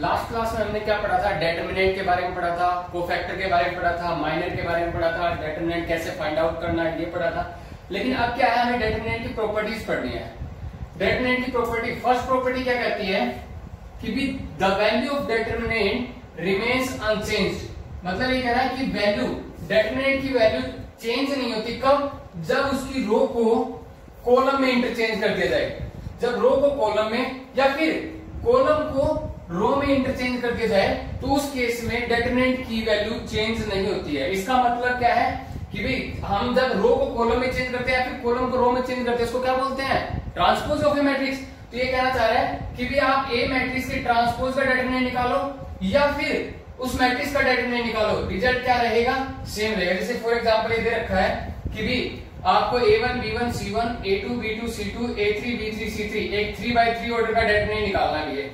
Last class में हमने क्या पढ़ा था, डेटर्मिनेंट के बारे में पढ़ा था, कोफैक्टर के बारे में पढ़ा था, माइनर के बारे में पढ़ा था, डेटर्मिनेंट कैसे फाइंड आउट करना है ये पढ़ा था। लेकिन अब क्या है, हमें डेटर्मिनेंट की प्रॉपर्टीज पढ़नी है। डेटर्मिनेंट की प्रॉपर्टी, फर्स्ट प्रॉपर्टी क्या कहती है कि भी the value of determinant remains unchanged. मतलब ये कह रहा है कि वैल्यू, डेटर्मिनेंट की वैल्यू चेंज नहीं होती। कब? जब उसकी रो को कॉलम में इंटरचेंज कर दिया जाए। जब रो को कॉलम में या फिर कॉलम को रो में इंटरचेंज कर दिया जाए तो उस केस में डेटर्मिनेंट की वैल्यू चेंज नहीं होती है। इसका मतलब क्या है कि भाई हम जब रो को कॉलम में चेंज करते हैं या फिर कॉलम को रो में चेंज करते हैं, इसको क्या बोलते हैं? Transpose of A matrix. तो ये कहना चाह रहा है कि भाई आप ए मैट्रिक्स के ट्रांसपोज का डेटर्मिनेंट निकालो या फिर उस मैट्रिक्स का डेटर्मिनेंट निकालो, रिजल्ट क्या रहेगा? सेम रहेगा। जैसे फॉर एग्जांपल ये दे रखा है कि भी आपको A1 B1 C1 A2 B2 C2 A3 B3 C3 एक 3x3 ऑर्डर का डेटर्मिनेंट निकालना भी है।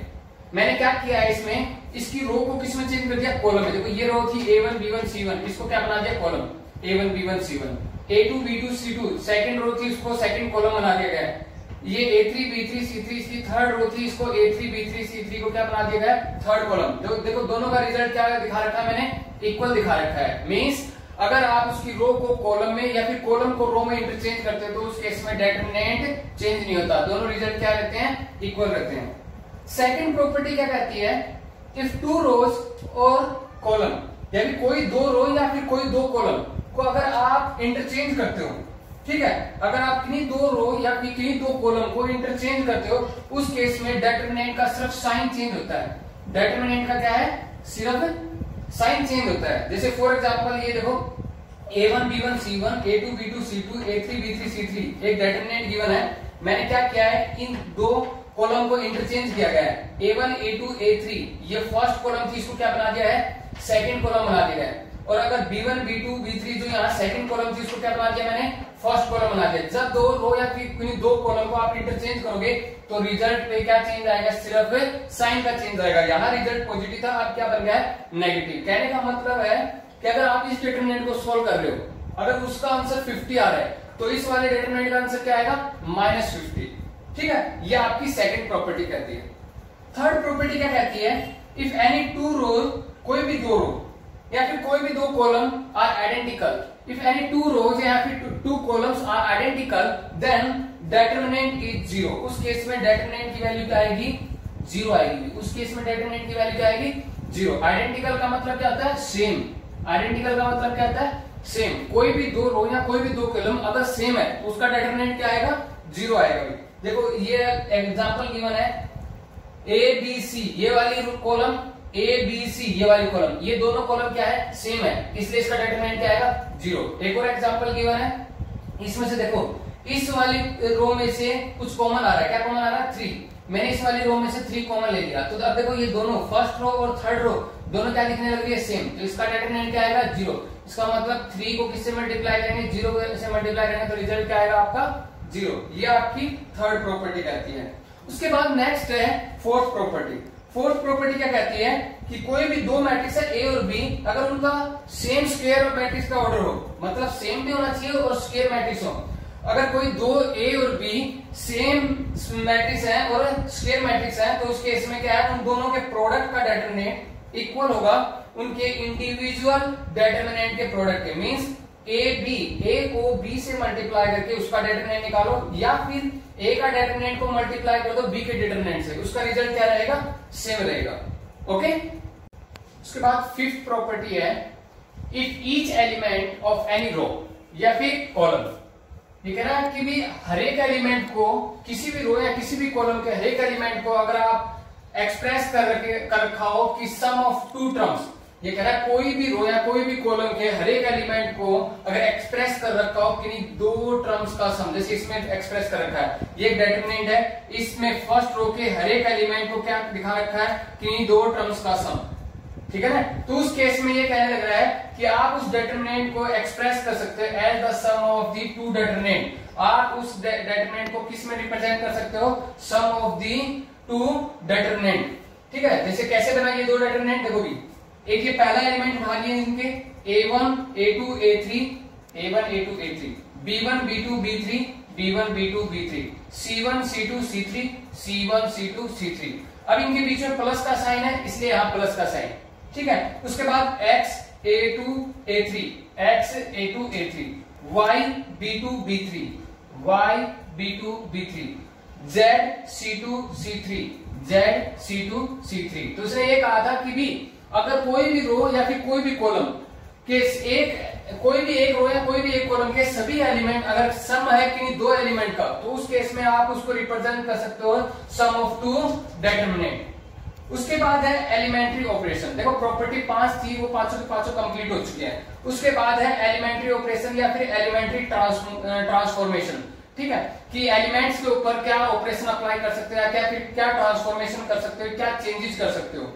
मैंने क्या किया है इसमें, इसकी रो को किस में चेंज कर दिया? कॉलम में। देखो ये रो थी A1 B1 C1, इसको क्या बना दिया? Column. A1 B1 C1 A2 B2 C2 second row थी, उसको सेकंड कॉलम बना दिया गया है। ये A3 B3 C3 इसकी थर्ड रो थी, इसको A3 B3 C3 को क्या बना दिया गया? Third column. देखो दोनों का रिजल्ट क्या दिखा रखा है मैंने? इक्वल दिखा रखा है। मींस अगर आप उसकी रो को कॉलम में या फिर कॉलम को रो में इंटरचेंज करते हो तो उस केस में डेटर्मिनेंट चेंज नहीं होता, दोनों रिजल्ट क्या रहते हैं? इक्वल रहते हैं। सेकंड प्रॉपर्टी क्या कहती है, इफ टू रोज और कॉलम, यानी कोई दो रो या फिर कोई दो कॉलम को अगर आप इंटरचेंज करते हो, ठीक है, अगर आप किन्हीं दो रो या फिर किन्हीं दो कॉलम को इंटरचेंज करते हो उस केस में डेटर्मिनेंट का सिर्फ साइन चेंज होता है। डेटर्मिनेंट का क्या है? सिर्फ साइन चेंज होता है। जैसे फॉर एग्जांपल ये देखो A1 B1 C1 A2 B2 C2 A3 B3 C3 एक डेटर्मिनेंट गिवन है। मैंने क्या किया है, इन दो कॉलम को इंटरचेंज किया गया है। A1 A2 A3 ये फर्स्ट कॉलम थी, इसको क्या बना दिया है? सेकंड कॉलम बना दिया है। और अगर B1 B2 B3 जो यहाँ सेकंड कॉलम थी उसको क्या बना दिया मैंने? फर्स्ट कॉलम बना दिया। जब दो रो या फिर कोई दो कॉलम को आप इंटरचेंज करोगे तो रिजल्ट पे क्या चेंज आएगा? सिर्फ साइन का चेंज आएगा। यहाँ रिजल्ट पॉजिटिव था, अब क्या बन गया है? नेगेटिव। कहने का मतलब है कि अगर आप इस डेटर्मिनेंट को सोल्व कर रहे हो, अगर उसका आंसर 50 आ रहा है तो इस वाले डेटर्मिनेंट का आंसर क्या आएगा? -50। ठीक है, ये आपकी सेकंड प्रॉपर्टी कहती है। थर्ड प्रॉपर्टी क्या कहती है, इफ एनी टू रोज, कोई भी दो रो या फिर कोई भी दो column are identical, if any two rows या फिर two columns are identical then determinant is 0। उस केस में डेटर्मिनेंट की वैल्यू क्या आएगी? 0 आएगी। उस केस में डेटर्मिनेंट की वैल्यू क्या आएगी? 0। आइडेंटिकल का मतलब क्या होता है? सेम। आइडेंटिकल का मतलब क्या होता है? सेम। कोई भी दो रो या कोई भी दो कॉलम अगर सेम है तो उसका डेटर्मिनेंट क्या आएगा? 0 आएगा। देखो ये एग्जांपल गिवन है A B C, ये वाली कॉलम A B C ये वाली कॉलम, ये दोनों कॉलम क्या है? सेम है, इसलिए इसका डेटर्मिनेंट क्या आएगा? 0। एक और एग्जांपल गिवन है, इसमें से देखो इस वाली रो में से कुछ कॉमन आ रहा है। क्या कॉमन आ रहा है? 3। मैंने इस वाली रो में से 3 कॉमन ले लिया, तो अब देखो ये दोनों फर्स्ट रो और थर्ड रो दोनों क्या दिखने लग रही है? सेम। तो इसका डेटर्मिनेंट क्या आएगा? 0। इसका मतलब 3 को किससे मल्टीप्लाई करेंगे? 0 से मल्टीप्लाई करेंगे तो रिजल्ट क्या आएगा आपका? 0। ये आपकी थर्ड प्रॉपर्टी कहती है। उसके बाद नेक्स्ट है फोर्थ प्रॉपर्टी। फोर्थ प्रॉपर्टी क्या कहती है कि कोई भी दो मैट्रिक्स है A और B, अगर उनका सेम स्क्वायर और मैट्रिक्स का ऑर्डर हो, मतलब सेम भी होना चाहिए और स्क्वायर मैट्रिक्स हो। अगर कोई दो A और B सेम मैट्रिक्स है और स्क्वायर मैट्रिक्स है तो उस केस में क्या है, उन दोनों के प्रोडक्ट का डेटर्मिनेंट इक्वल होगा उनके इंडिविजुअल डेटर्मिनेंट के प्रोडक्ट के। मींस A को B से मल्टीप्लाई करके उसका डेटर्मिनेंट निकालो या फिर A का डेटर्मिनेंट को मल्टीप्लाई कर दो B के डेटर्मिनेंट से, उसका रिजल्ट क्या रहेगा? सेम रहेगा। ओके। उसके बाद फिफ्थ प्रॉपर्टी है, if each element of any row या फिर कॉलम, ये कह रहा है कि भी हर एक एलिमेंट को, किसी भी रो या किसी भी कॉलम के हर एक एलिमेंट को अगर आप एक्सप्रेस कर रखा हो कि सम ऑफ टू टर्म्स, ये कह रहा है कोई भी रो या कोई भी कॉलम के हर एक एलिमेंट को अगर एक्सप्रेस कर रखा हो कि दो टर्म्स का सम, जैसे इसमें एक्सप्रेस कर रखा है, ये एक डेटर्मिनेंट है, इसमें फर्स्ट रो के हर एक एलिमेंट को क्या दिखा रखा है कि दो टर्म्स का सम, ठीक है ना। तो उस केस में ये कहने लग रहा है कि आप उस डेटर्मिनेंट को एक्सप्रेस कर सकते हो as the sum of the two determinant. आप उस डेटर्मिनेंट को किस में रिप्रेजेंट कर सकते हो? सम ऑफ दी टू डेटर्मिनेंट। ठीक है, जैसे कैसे बनाइए दो डेटर्मिनेंट, देखो भी एक ये पहला एलिमेंट उठा लिए इनके A1 A2 A3 A1 A2 A3 B1 B2 B3 B1 B2 B3, C1 C2 C3, C1 C2 C3। अब इनके बीच में प्लस का साइन है इसलिए यहां प्लस का साइन, ठीक है। उसके बाद X A2 A3, X A2 A3, Y B2 B3, Y B2 B3, Z C2 C3, Z C2 C3। तो उसने ये कहा था कि भी अगर कोई भी रो या फिर कोई भी कॉलम के कोई भी एक रो या कोई भी एक कॉलम के सभी एलिमेंट अगर सम है कि दो एलिमेंट का, तो उस केस में आप उसको रिप्रेजेंट कर सकते हो सम ऑफ टू डिटरमिनेंट। उसके बाद है एलिमेंट्री ऑपरेशन। देखो प्रॉपर्टी 5 थी, वो पांचों के पांचों कंप्लीट हो चुके हैं। उसके बाद है एलिमेंट्री ऑपरेशन या फिर एलिमेंट्री ट्रांसफॉर्मेशन, ठीक है, कि एलिमेंट्स के ऊपर क्या ऑपरेशन अप्लाई कर सकते हो, क्या फिर क्या ट्रांसफॉर्मेशन कर सकते हो, क्या चेंजेस कर सकते हो,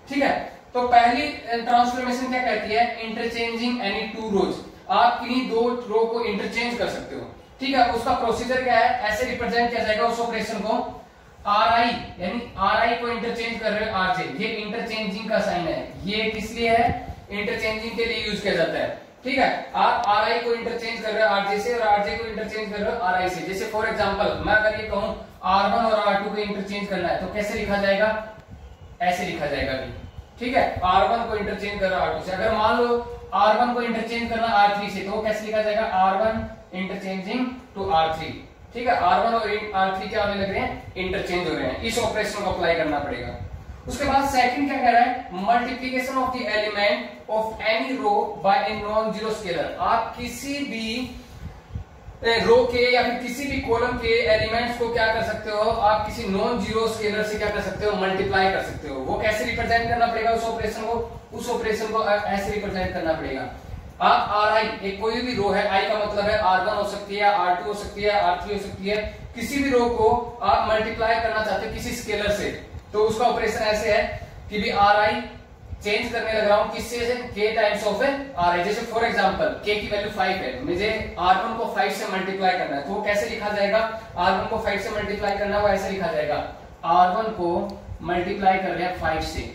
ठीक है। तो पहली ट्रांसफॉर्मेशन क्या कहती है, इंटरचेंजिंग एनी टू रोज। आप किन्हीं दो रो को इंटरचेंज कर सकते हो, ठीक है। उसका प्रोसीजर क्या है, ऐसे रिप्रेजेंट किया जाएगा उस ऑपरेशन को, RI यानी RI को इंटरचेंज कर रहे हो RJ, ये इंटरचेंजिंग का साइन है। ये किस लिए है, इंटरचेंजिंग के लिए यूज किया जाता है, ठीक है। आप RI को इंटरचेंज कर रहे हो RJ से और RJ को इंटरचेंज कर रहे हो RI से। जैसे फॉर एग्जांपल मैं अगर ये कहूं R1 और R2 को इंटरचेंज करना है तो कैसे लिखा जाएगा, ऐसे लिखा जाएगा भी, ठीक है। R1 को इंटरचेंज कर रहा है R2 से। अगर मान लो R1 को इंटरचेंज करना R3 से, तो वो कैसे लिखा जाएगा, R1 इंटरचेंजिंग टू R3, ठीक है। R1 और R3 क्या होने लग रहे हैं, इंटरचेंज हो रहे हैं। इस ऑपरेशन को अप्लाई करना पड़ेगा। उसके बाद सेकंड क्या कह रहा है, multiplication of the element of any row by a non zero scalar. आप किसी भी रो के या फिर किसी भी कॉलम के एलिमेंट्स को क्या कर सकते हो, आप किसी नॉन जीरो स्केलर से क्या कर सकते हो, मल्टीप्लाई कर सकते हो। वो कैसे रिप्रेजेंट करना पड़ेगा उस ऑपरेशन को, उस ऑपरेशन को ऐसे रिप्रेजेंट करना पड़ेगा। आप RI एक कोई भी रो है, I का मतलब है R1 हो सकती है, R2 हो सकती है, R3 हो सकती है, किसी भी रो को आप मल्टीप्लाई करना चाहते हो किसी स्केलर से, तो उसका ऑपरेशन ऐसे है कि भी RI चेंज करने लग रहा हूं किससे, K टाइम्स ऑफ RI। जैसे फॉर एग्जांपल K की वैल्यू 5 है, मुझे R1 को 5 से मल्टीप्लाई करना है, तो वो कैसे लिखा जाएगा, R1 को 5 से मल्टीप्लाई करना है वो ऐसे लिखा जाएगा, R1 को मल्टीप्लाई कर रहे हैं 5 से,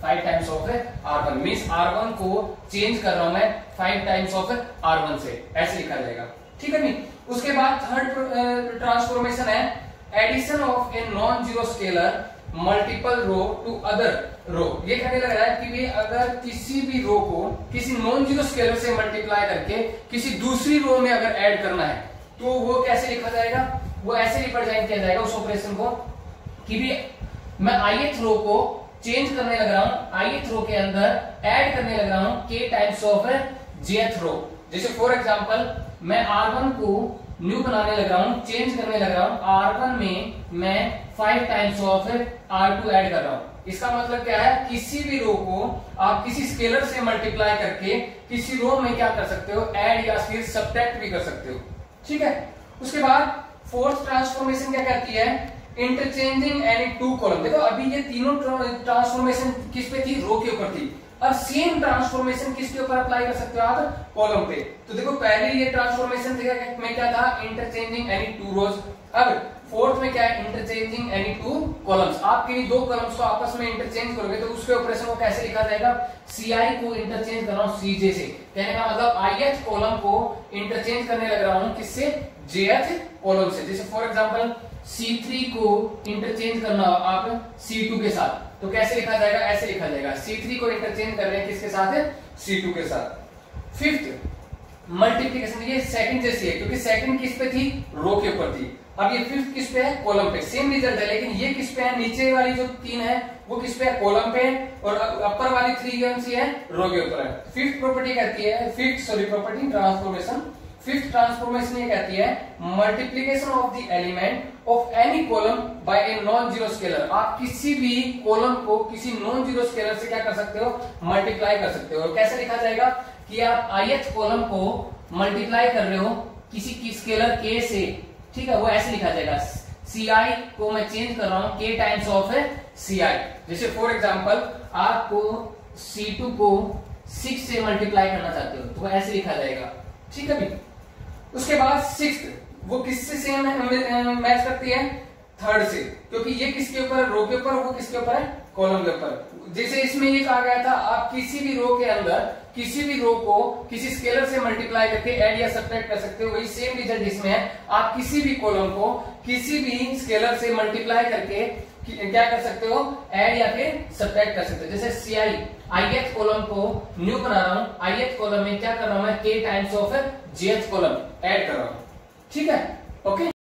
5 times of R1 means R1 को चेंज कर रहा हूं मैं 5 टाइम्स ऑफ R1 से, ऐसे लिखा जाएगा, ठीक है नहीं। उसके बाद थर्ड ट्रांसफॉर्मेशन है addition of a non zero scalar multiple row to other row. ये कहने लग रहा है कि भी अगर किसी भी रो को किसी नॉन जीरो स्केलर से मल्टीप्लाई करके किसी दूसरी रो में अगर ऐड करना है तो वो कैसे लिखा जाएगा, वो ऐसे रिप्रेजेंट किया जाएगा उस ऑपरेशन को कि भी मैं ith रो को चेंज करने लग रहा हूं, ith रो के अंदर ऐड करने लग रहा हूं k टाइम्स ऑफ jth रो। जैसे फॉर एग्जांपल मैं R1 को न्यू बनाने लग रहा हूं, चेंज करने लग रहा हूं, R1 में मैं 5 टाइम्स ऑफ R2 ऐड कर रहा हूं। इसका मतलब क्या है, किसी भी रो को आप किसी स्केलर से मल्टीप्लाई करके किसी रो में क्या कर सकते हो, ऐड या फिर सब्ट्रैक्ट भी कर सकते हो, ठीक है। उसके बाद फोर्थ ट्रांसफॉर्मेशन क्या कहती है, इंटरचेंजिंग एनी टू कॉलम। देखो अभी ये तीनों ट्रांसफॉर्मेशन किस पे थी, रो के ऊपर थी, और सेम ट्रांसफॉर्मेशन किसके ऊपर अप्लाई कर सकते हो आप, कॉलम पे। तो देखो पहले ये ट्रांसफॉर्मेशन में क्या था, इंटरचेंजिंग एनी टू रोज। अब फोर्थ में क्या है, इंटरचेंजिंग एनी टू कॉलम्स। आप किन्हीं दो कॉलम्स को आपस में इंटरचेंज करोगे तो उसके ऑपरेशन को कैसे लिखा जाएगा, CI को इंटरचेंज कर रहा हूं CJ से, कहने का मतलब ith कॉलम को इंटरचेंज करने लग रहा हूं किससे, jth कॉलम से। जैसे फॉर एग्जांपल C3 को इंटरचेंज करना आप C2 के साथ, तो कैसे लिखा जाएगा, ऐसे लिखा जाएगा, C3 को इंटरचेंज कर रहे हैं किसके साथ, C2 के साथ। फिफ्थ मल्टीप्लिकेशन, ये सेकंड जैसी है क्योंकि सेकंड किस पे थी, रो के ऊपर थी। अब ये फिफ्थ किस पे है, कॉलम पे। सेम रिजल्ट है लेकिन ये किस पे है, नीचे वाली जो 3 है वो किस पे है, कॉलम पे, और अपर वाली 3 कौन सी है, रो के ऊपर है। फिफ्थ प्रॉपर्टी कहती है, प्रॉपर्टी ट्रांसफॉर्मेशन, फिफ्थ ट्रांसफॉर्मेशन ये कहती है multiplication of the element of any column by a non zero scalar. आप किसी भी कॉलम को किसी नॉन जीरो स्केलर से क्या कर सकते हो, मल्टीप्लाई कर सकते हो। और कैसे लिखा जाएगा कि आप ith कॉलम को मल्टीप्लाई कर रहे हो किसी की स्केलर k से, ठीक है, वो ऐसे लिखा जाएगा, CI को मैं चेंज कर रहा हूं k टाइम्स ऑफ CI। जैसे फॉर एग्जांपल आपको C2 को 6 से मल्टीप्लाई करना चाहते हो तो ऐसे लिखा जाएगा, ठीक है भी। उसके बाद सिक्स्थ, वो किससे सेम मैच करती है, थर्ड से, क्योंकि ये किसके ऊपर, रो के ऊपर, वो किसके ऊपर है, कॉलम के ऊपर। जैसे इसमें ये कहा गया था आप किसी भी रो के अंदर किसी भी रो को किसी स्केलर से मल्टीप्लाई करके ऐड या सब्ट्रैक्ट कर सकते हो। वही सेम रिजल्ट इसमें है, आप किसी भी कॉलम को किसी भी स्केलर से मल्टीप्लाई करके क्या कर सकते हो, ऐड या फिर सब्ट्रैक्ट कर सकते हो। जैसे ith कॉलम को न्यू बना रहा हूं, ith कॉलम में क्या कर रहा हूं मैं, k times of jth column add कर रहा हूं। ठीक है, ओके।